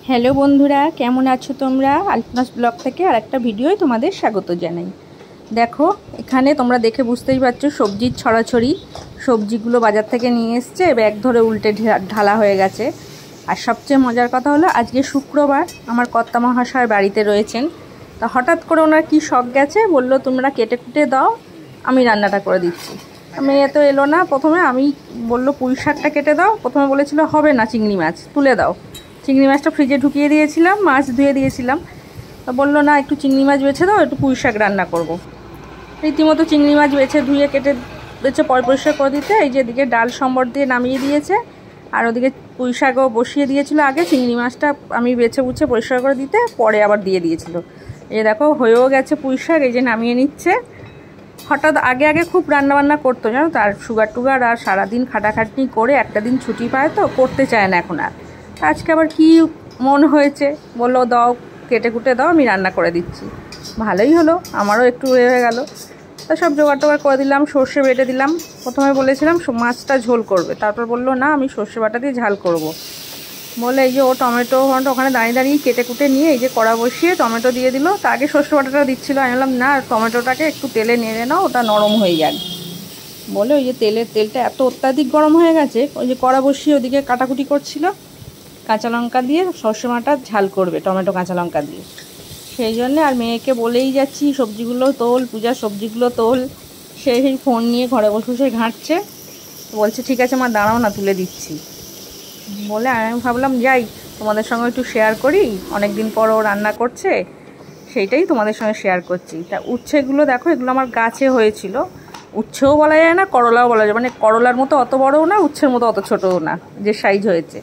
Hello বন্ধুরা, কেমন আছো তোমরা? আলপনাস ব্লগ থেকে আর একটা ভিডিওয় তোমাদের স্বাগত জানাই। দেখো, এখানে তোমরা দেখে বুঝতেই পারছো সবজির ছড়াছড়ি। সবজিগুলো বাজার থেকে নিয়ে এসছে, ব্যাগ ধরে উল্টে ঢালা হয়ে গেছে। আর সবচেয়ে মজার কথা হলো, আজকে শুক্রবার, আমার কর্তা মহাশয় বাড়িতে রয়েছেন। তা হঠাৎ করে ওনার কী শখ গেছে, বললো তোমরা কেটে কুটে দাও, আমি রান্নাটা করে দিচ্ছি। মেয়ে তো এলো না, প্রথমে আমি বললো পুঁই শাকটা কেটে দাও। প্রথমে বলেছিল হবে না, চিংড়ি মাছ তুলে দাও। চিংড়ি মাছটা ফ্রিজে ঢুকিয়ে দিয়েছিলাম, মাছ ধুয়ে দিয়েছিলাম। তা বললো না, একটু চিংড়ি মাছ বেছে দাও, একটু পুঁই শাক রান্না করবো। রীতিমতো চিংড়ি মাছ বেছে ধুয়ে কেটে পরিষ্কার করে দিতে, এই যে এদিকে ডাল সম্বর দিয়ে নামিয়ে দিয়েছে, আর ওদিকে পুঁই শাকও বসিয়ে দিয়েছিল। আগে চিংড়ি মাছটা আমি বেছে বুছে পরিষ্কার করে দিতে, পরে আবার দিয়ে দিয়েছিল। এই দেখো হয়েও গেছে পুঁই শাক, এই যে নামিয়ে নিচ্ছে। হঠাৎ আগে খুব রান্নাবান্না করতো, জানো, তার সুগার টুগার, আর সারাদিন খাটাখাটনি করে একটা দিন ছুটি পায় তো করতে চায় না এখন আর। আজকে আবার কি মন হয়েছে, বললো দাও কেটে কুটে দাও, আমি রান্না করে দিচ্ছি। ভালোই হলো, আমারও একটু হয়ে গেল। তা সব জোগাড় টোগাড় করে দিলাম, সর্ষে বেটে দিলাম। প্রথমে বলেছিলাম মাছটা ঝোল করবে, তারপর বললো না, আমি সর্ষে বাটা দিয়ে ঝাল করব। বলে এই যে ও টমেটো ওখানে দাঁড়িয়ে দাঁড়িয়ে কেটে কুটে নিয়ে এই যে কড়া বসিয়ে টমেটো দিয়ে দিল। তা আগে সর্ষে বাটাটা দিচ্ছিলো, আমি বললাম না, টমেটোটাকে একটু তেলে নেড়ে নাও, ওটা নরম হয়ে যাক। বলে ওই যে তেলটা এত অত্যাধিক গরম হয়ে গেছে, ওই যে কড়া বসিয়ে ওদিকে কাটাকুটি করছিল, কাঁচা লঙ্কা দিয়ে সর্ষে বাটা ঝাল করবে টমেটো কাঁচা লঙ্কা দিয়ে। সেই জন্যে আর মেয়েকে বলেই যাচ্ছি সবজিগুলো তোল, পূজার সবজিগুলো তোল। সেই ফোন নিয়ে ঘরে বসে বসে ঘাঁটছে। বলছে ঠিক আছে মা, দাঁড়াও না, তুলে দিচ্ছি। বলে আমি ভাবলাম যাই তোমাদের সঙ্গে একটু শেয়ার করি, অনেক দিন পর ও রান্না করছে, সেইটাই তোমাদের সঙ্গে শেয়ার করছি। তা উচ্ছেগুলো দেখো, এগুলো আমার গাছে হয়েছিল। উচ্ছেও বলা যায় না, করলাও বলা যায়, মানে করলার মতো অত বড়ও না, উচ্ছের মতো অত ছোটও না, যে সাইজ হয়েছে।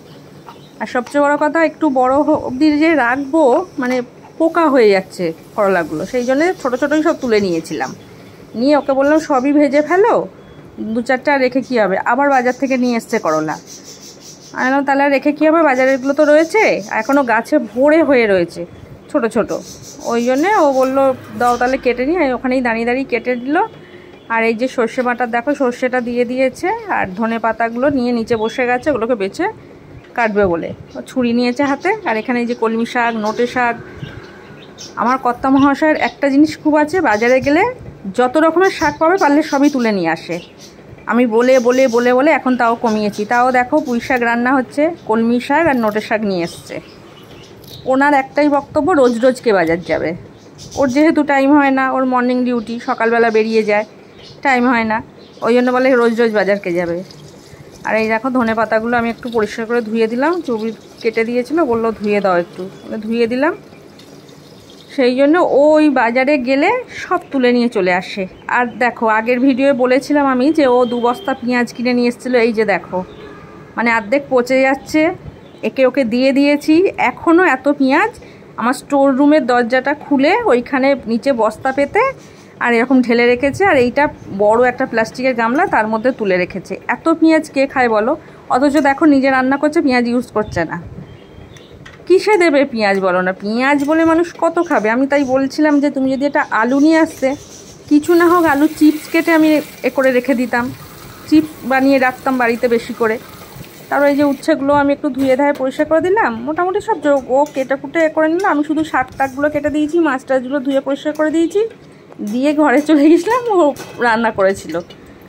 আর সবচেয়ে বড় কথা, একটু বড় অবধি যে রাখবো, মানে পোকা হয়ে যাচ্ছে করলাগুলো, সেই জন্য ছোটো ছোটোই সব তুলে নিয়েছিলাম। নিয়ে ওকে বললাম সবই ভেজে ফেলো, দু চারটা রেখে কী হবে, আবার বাজার থেকে নিয়ে এসছে করলা। আমি বললাম তাহলে রেখে কী হবে, বাজারেরগুলো তো রয়েছে, এখনও গাছে ভরে হয়ে রয়েছে ছোট ছোট। ওই জন্যে ও বললো দাও তাহলে কেটে নিই। ওখানেই দাঁড়িয়ে দাঁড়িয়ে কেটে দিল। আর এই যে সর্ষে বাটা দেখো, সর্ষেটা দিয়ে দিয়েছে, আর ধনে পাতাগুলো নিয়ে নিচে বসে গেছে, ওগুলোকে বেছে কাটবে বলে ছুরি নিয়েছে হাতে। আর এখানে এই যে কলমি শাক, নোটে শাক। আমার কর্তা মহাশয়ের একটা জিনিস খুব আছে, বাজারে গেলে যত রকমের শাক পাবে পারলে সবই তুলে নিয়ে আসে। আমি বলে বলে বলে বলে এখন তাও কমিয়েছি। তাও দেখো পুঁই শাক রান্না হচ্ছে, কলমি শাক আর নোটে শাক নিয়ে এসছে। ওনার একটাই বক্তব্য, রোজ রোজ কে বাজার যাবে। ওর যেহেতু টাইম হয় না, ওর মর্নিং ডিউটি, সকালবেলা বেরিয়ে যায়, টাইম হয় না, ওই জন্য বলে রোজ রোজ বাজারকে যাবে। আর এই দেখো ধনে পাতাগুলো আমি একটু পরিষ্কার করে ধুয়ে দিলাম, চুবড়ি কেটে দিয়েছিল, বললো ধুয়ে দাও একটু, ধুয়ে দিলাম। সেই জন্য ওই বাজারে গেলে সব তুলে নিয়ে চলে আসে। আর দেখো আগের ভিডিওয়ে বলেছিলাম আমি যে ও 2 বস্তা পেঁয়াজ কিনে নিয়ে এসেছিলো, এই যে দেখো, মানে অর্ধেক পচে যাচ্ছে, ওকে দিয়ে দিয়েছি। এখনও এত পেঁয়াজ আমার স্টোর রুমের দরজাটা খুলে ওইখানে নিচে বস্তা পেতে আর এরকম ঢেলে রেখেছে। আর এইটা বড় একটা প্লাস্টিকের গামলা, তার মধ্যে তুলে রেখেছে। এত পেঁয়াজ কে খায় বলো? অথচ দেখো নিজে রান্না করছে, পেঁয়াজ ইউজ করছে না। কিসে দেবে পেঁয়াজ বলো না? পেঁয়াজ বলে মানুষ কত খাবে? আমি তাই বলছিলাম যে তুমি যদি একটা আলু নিয়ে আসতে, কিছু না হোক আলু চিপস কেটে আমি করে রেখে দিতাম, চিপস বানিয়ে রাখতাম বাড়িতে বেশি করে। তারপর এই যে উচ্ছেগুলো আমি একটু ধুয়ে ধায়ে পরিষ্কার করে দিলাম, মোটামুটি সব ও কেটে কুটে করে নিলাম। আমি শুধু শাক টাকগুলো কেটে দিয়েছি, মাছ টাছগুলো ধুয়ে পরিষ্কার করে দিয়েছি, দিয়ে ঘরে চলে গেছিলাম। ও রান্না করেছিল।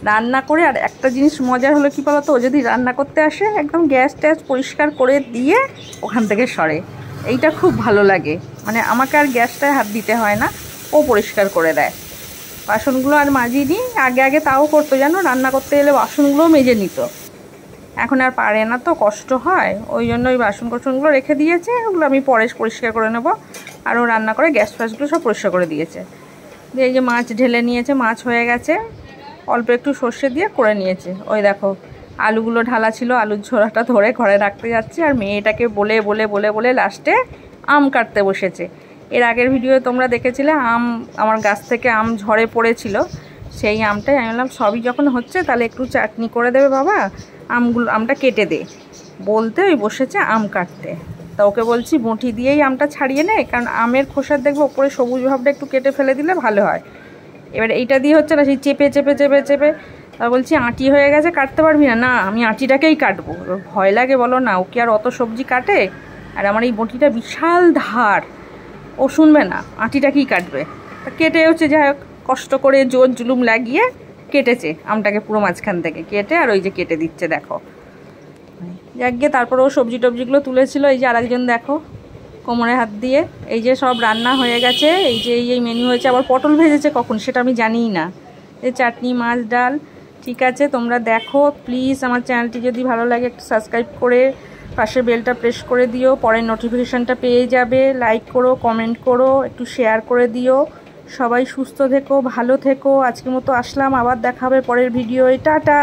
রান্না করে আর একটা জিনিস মজার হলো কি বলতো, ও যদি রান্না করতে আসে একদম গ্যাস ট্যাস পরিষ্কার করে দিয়ে ওখান থেকে সরে। এইটা খুব ভালো লাগে, মানে আমাকে আর গ্যাসটায় হাত দিতে হয় না, ও পরিষ্কার করে দেয়। বাসনগুলো আর মাজিয়ে নিই, আগে তাও করতো জানো, রান্না করতে গেলে বাসনগুলোও মেজে নিত। এখন আর পারে না তো, কষ্ট হয়, ওই জন্য ওই বাসন কোসনগুলো রেখে দিয়েছে, ওগুলো আমি পরে পরিষ্কার করে নেবো। আর ও রান্না করে গ্যাস ফ্যাসগুলো সব পরিষ্কার করে দিয়েছে। দিয়ে এই যে মাছ ঢেলে নিয়েছে, মাছ হয়ে গেছে, অল্প একটু সর্ষে দিয়ে করে নিয়েছে। ওই দেখো আলুগুলো ঢালা ছিল, আলুর ঝোড়াটা ধরে ঘরে রাখতে যাচ্ছে, আর মেয়েটাকে বলে বলে বলে বলে লাস্টে আম কাটতে বসেছে। এর আগের ভিডিও তোমরা দেখেছিলে, আমার গাছ থেকে আম ঝরে পড়েছিল, সেই আমটাই আমি বললাম সবই যখন হচ্ছে তাহলে একটু চাটনি করে দেবে বাবা, আমটা কেটে দে বলতে ওই বসেছে আম কাটতে। তা ওকে বলছি বঁটি দিয়েই আমটা ছাড়িয়ে নে, কারণ আমের খোসার দেখবে ওপরে সবুজ ভাবটা একটু কেটে ফেলে দিলে ভালো হয়। এবার এইটা দিয়ে হচ্ছে না, সেই চেপে চেপে চেপে চেপে। তা বলছি আঁটি হয়ে গেছে, কাটতে পারবি না? না, আমি আঁটিটাকেই কাটবো। ভয় লাগে বলো না, ও কি আর অত সবজি কাটে? আর আমার এই বটিটা বিশাল ধার, ও শুনবে না, আঁটিটা কি কাটবে, তা কেটে হচ্ছে যাই হোক কষ্ট করে জোর জুলুম লাগিয়ে কেটেছে আমটাকে পুরো মাঝখান থেকে কেটে, আর ওই যে কেটে দিচ্ছে দেখো। যাক গিয়ে তারপরে ও সবজি টবজিগুলো তুলেছিল। এই যে আরেকজন দেখো কোমরে হাত দিয়ে। এই যে সব রান্না হয়ে গেছে, এই যে এই মেনু হয়েছে। আবার পটল ভেজেছে কখন সেটা আমি জানিই না। এই চাটনি, মাছ, ডাল। ঠিক আছে, তোমরা দেখো প্লিজ। আমার চ্যানেলটি যদি ভালো লাগে একটু সাবস্ক্রাইব করে পাশে বেলটা প্রেস করে দিও, পরের নোটিফিকেশানটা পেয়ে যাবে। লাইক করো, কমেন্ট করো, একটু শেয়ার করে দিও। সবাই সুস্থ থেকো, ভালো থেকো। আজকের মতো আসলাম, আবার দেখা হবে পরের ভিডিওয়। টাটা।